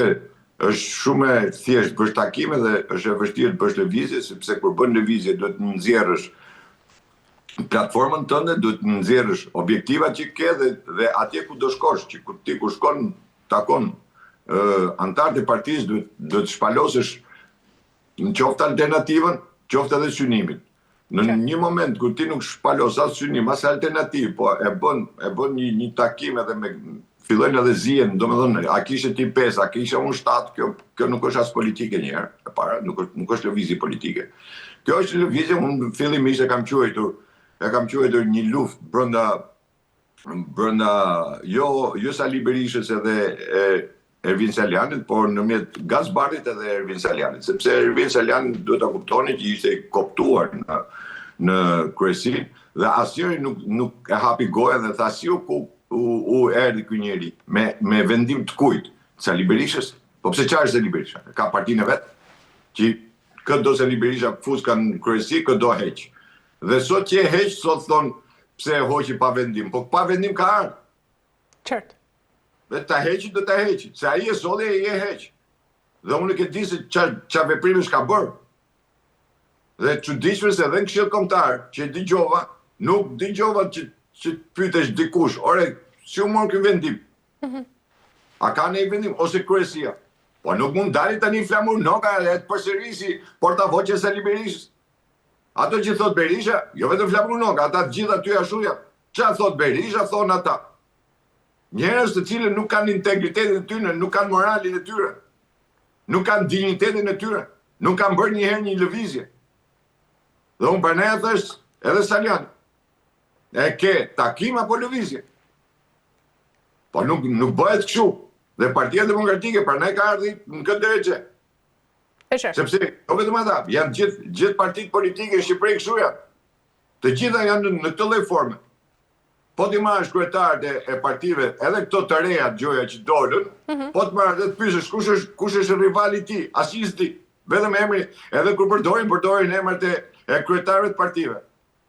se është shumë e thjesht bësh takime dhe është e vështirë të bësh lëvizje, sepse kur bën lëvizje duhet të nxjerrësh platformën tënde, duhet të nxjerrësh objektivat që ke dhe atje ku do shkosh, që ti kur shkon takon antarët e partisë duhet të shpalosësh në qoftë alternativën, qoftë edhe synimin. Në një moment kur ti nuk shpalos as synim, as alternativë, po e bën një takim edhe me fillojnë edhe zihen, domethënë, a kishe ti 5, a kishe unë 7, kjo nuk është as politike njëherë, e para, nuk është lëvizje politike. Kjo është lëvizje, unë fillimisht e kam quajtur një luftë brenda jo Sali Berishës edhe Ervin Salianit, por nëmjet Gazbarit edhe Ervin Salianit, sepse Ervin Salianit duhet ta kuptoni që ishte koptuar në kryesi dhe asnjëri nuk e hapi gojën dhe tha si u erdhi ky njeri me vendim të kujt? Sali Berishës? Po pse çfarë është Sali Berisha? Ka partinë vet që këdo Sali Berisha fuska në kryesi, këdo heq. Dhe sot që e heq, sot thon pse e hoqi pa vendim. Po pa vendim ka ardhur. Qartë. Dhe ta heqi do ta heqi. Se ai e solli e ai e heq. Dhe unë nuk e di se ç'a veprimesh ka bërë. Dhe çuditshme se edhe në Këshill Kombëtar që dëgjova, nuk dëgjova që të pyetesh dikush, ore, si u mor ky vendim? A ka ne vendim ose kryesia? Po nuk mund dali tani flamur noka e të përsërisi portavoce Sali Berishës. Ato që thot Berisha, jo vetëm flamur noka, ata të gjitha ty ashuja. Ç'a thot Berisha, thon ata. Njerëz të cilët nuk kanë integritetin e tyre, nuk kanë moralin e tyre, nuk kanë dinjitetin e tyre, nuk kanë bërë njëherë një lëvizje. Dhe unë për ne e thështë edhe Salian, e ke takim apo lëvizje? Po nuk bëhet kështu. Dhe Partia Demokratike për ne ka ardhi në këtë drejtë. Sepse, jo vetëm ata, janë gjithë partitë politike në Shqipëri kështu janë. Të gjitha janë në këtë lloj forme. Po ti marrësh kryetarët e partive, edhe këto të reja gjoja që dolën, po të marrësh dhe të pyesësh kush është rivali ti, asnjë s'di. Vetëm emri, edhe kur përdorin emrat e kryetarëve të partive.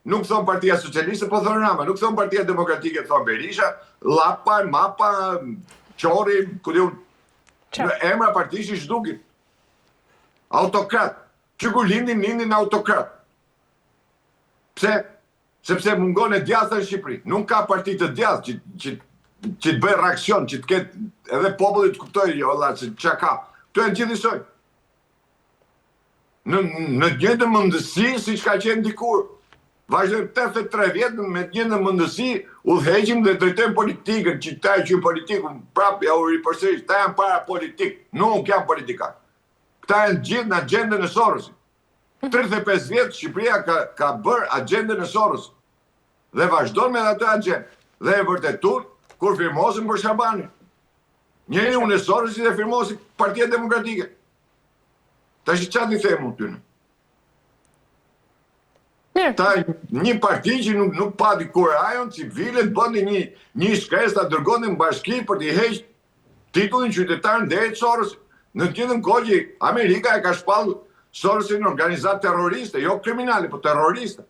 Nuk thon Partia Socialiste, po thon Rama, nuk thon Partia Demokratike, thon Berisha, Llapa, Mapa, Çorri, ku diun. Emra partish i zhdukin. Autokrat. Që kur lindin autokrat. Pse? Sepse mungon e djathta në Shqipëri. Nuk ka parti të djathtë që të bëjë reaksion, që të ketë edhe populli të kuptojë jo valla se çka ka. Këto janë gjithë njësoj. Në njëjtën mundësi siç ka qenë dikur. Vazhdojmë 83 vjet me të njëjtën mundësi, udhëheqim dhe drejtojmë politikën, që ta që politikun prapë ja u ripërsërish, ta janë para politik, nuk janë politikanë. Këta janë gjithë në agendën e Sorosit. 35 vjetë Shqipëria ka bërë agendën e Sorosit. Dhe vazhdojnë me atë agendë. Dhe e vërtetun kur firmosin për Shabani. Njëri unë e Sorosit dhe firmosin Partia Demokratike. Ta që qatë një themë të tyne? Ta një parti që nuk pati kur ajon, civilet bëndi një shkres të dërgonin bashki për t'i heqë titullin qytetarën dhe e Sorosit. Në të gjithëm kohë që Amerika e ka shpallur Sorosin në organizat terroriste, jo kriminale, po terroriste.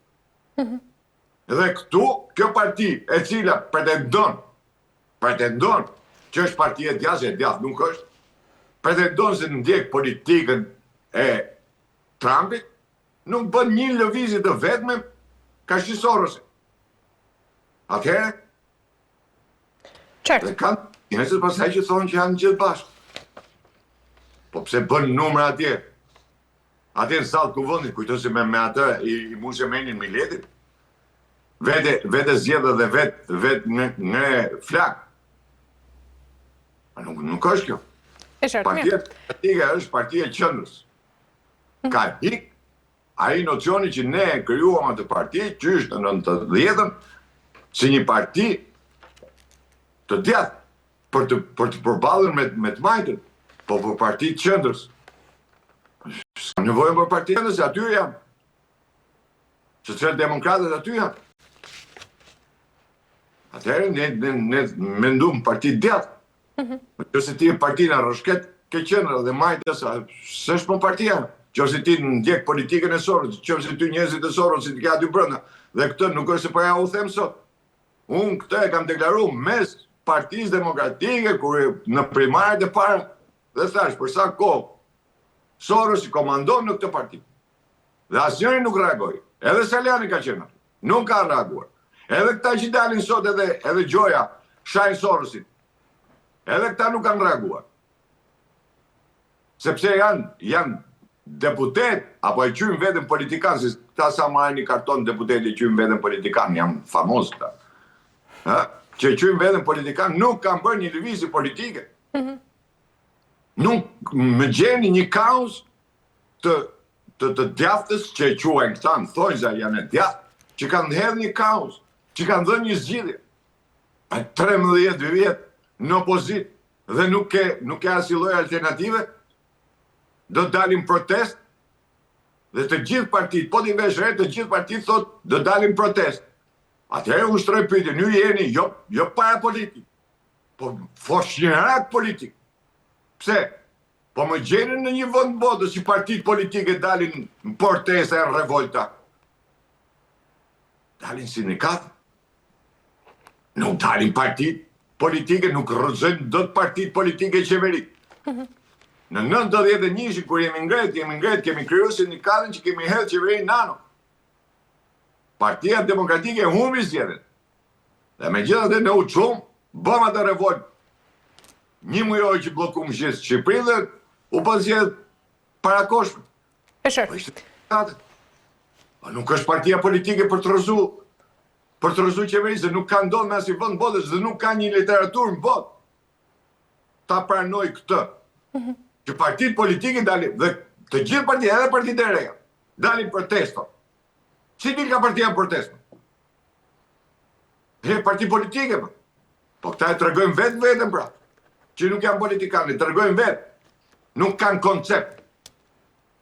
Dhe këtu, kjo parti e cila pretendon që është parti e djathtë nuk është, pretendon se ndjek politikën e Trumpit, nuk bën një lëvizje të vetme ka shi Sorosin. Atëherë, dhe kanë njerëzit pastaj që thonë që janë gjithë bashkë. Po pse bën numra atje? Atje në sallë kuvendit, kujtosi me atë i Mushemenin Miletit. Vete zgjedhë dhe vetë në flak. Nuk është kjo. Partia Demokratike është partia e qendrës. Ka hik ai nocioni që ne krijuam atë parti, që është në 90-ën, si një parti të djathtë për të përballur me të majtën. Po për parti të qendrës. S'ka nevojë për parti të qendrës, aty janë. Socialdemokratët aty janë. Atëherë ne mendojmë parti të djathtë. Nëse ti e partina rrëshket, ke qendra dhe majtës, s'është për partia. Nëse ti ndjek politikën e Sorosit, nëse ty njerëzit e Sorosit ke aty brenda. Dhe këtë nuk është se po ja u them sot. Unë këtë e kam deklaruar mes Partisë Demokratike kur në primaret e para. dhe thash për sa kohë Soros i komandon në këtë parti. Dhe asnjëri nuk reagoi. Edhe Saliani ka qenë. Nuk ka reaguar. Edhe këta që dalin sot edhe Gjoja shajnë Sorosin. Edhe këta nuk kanë reaguar. Sepse janë deputet, apo e qymë vetën politikan, si këta sa marrë një karton deputet e qymë vetën politikan, jam famos këta. Që qymë vetën politikan nuk kanë bërë një lëvizje politike. Nuk më gjeni një kaos të djathës që e quajnë këta, në thonjza janë e djathë, që kanë hedhë një kaos, që kanë dhënë një zgjidhje. 13 vjetë në opozit dhe nuk ke asnjë lloj alternative, do të dalim protest dhe të gjithë partitë, po t'i vesh re, të gjithë partitë thotë do dalim protest. Atëherë unë shtroj pyetjen, ju jeni jo para politik, po foshnjërak politik. Pse? Po më gjeni në një vend botës që partitë politike dalin në protesta e revolta. Dalin sindikat. Nuk dalin partitë politike, nuk rrëzojnë do të partitë politike e qeverit. Në 91, kur jemi ngret, kemi kriju sindikatën që kemi hedhë qeverinë nano. Partia Demokratike humbi zgjedhjen. Dhe megjithatë ne u çum, bëm atë revolt. Një mujor që bllokum gjithë Shqipërinë dhe u zgjedh parakoshme. E qartë. Po nuk është partia politike për të rrëzu qeverisë, nuk ka ndodhur në asnjë vend botës dhe nuk ka një literaturë në botë. Ta pranoj këtë. Që partitë politike dalin, dhe të gjithë partitë, edhe partitë e reja, dalin protesto. Si din ka partia në protesto? Parti politike, po këta e tregojnë vetën pra, që nuk janë politikanë, tregojnë vetë, nuk kanë koncept.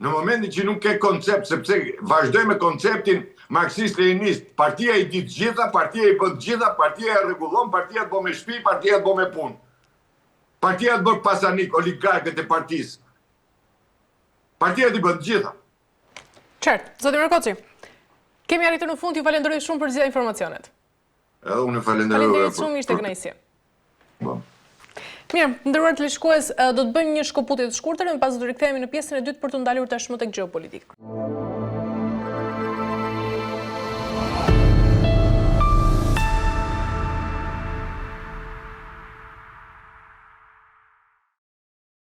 Në momentin që nuk ke koncept, sepse vazhdoj me konceptin marksist-leninist, partia i ditë gjitha, partia i bën gjitha, partia e rregullon, partia të bë me shtëpi, partia të bë me punë. Partia të bërë pasanik, oligarkët e partisë. Partia të bërë gjitha. Qartë, zoti Mërkoci, kemi arritur në fund, ju falenderoj shumë për gjitha informacionet. Edhe unë falenderoj. Falenderit shumë, ishte kënaqësi. Mirë, nderuar teleshikues, do të bëjmë një shkëputje të shkurtër, më pas do të rikthehemi në pjesën e dytë për të ndalur tashmë tek gjeopolitik.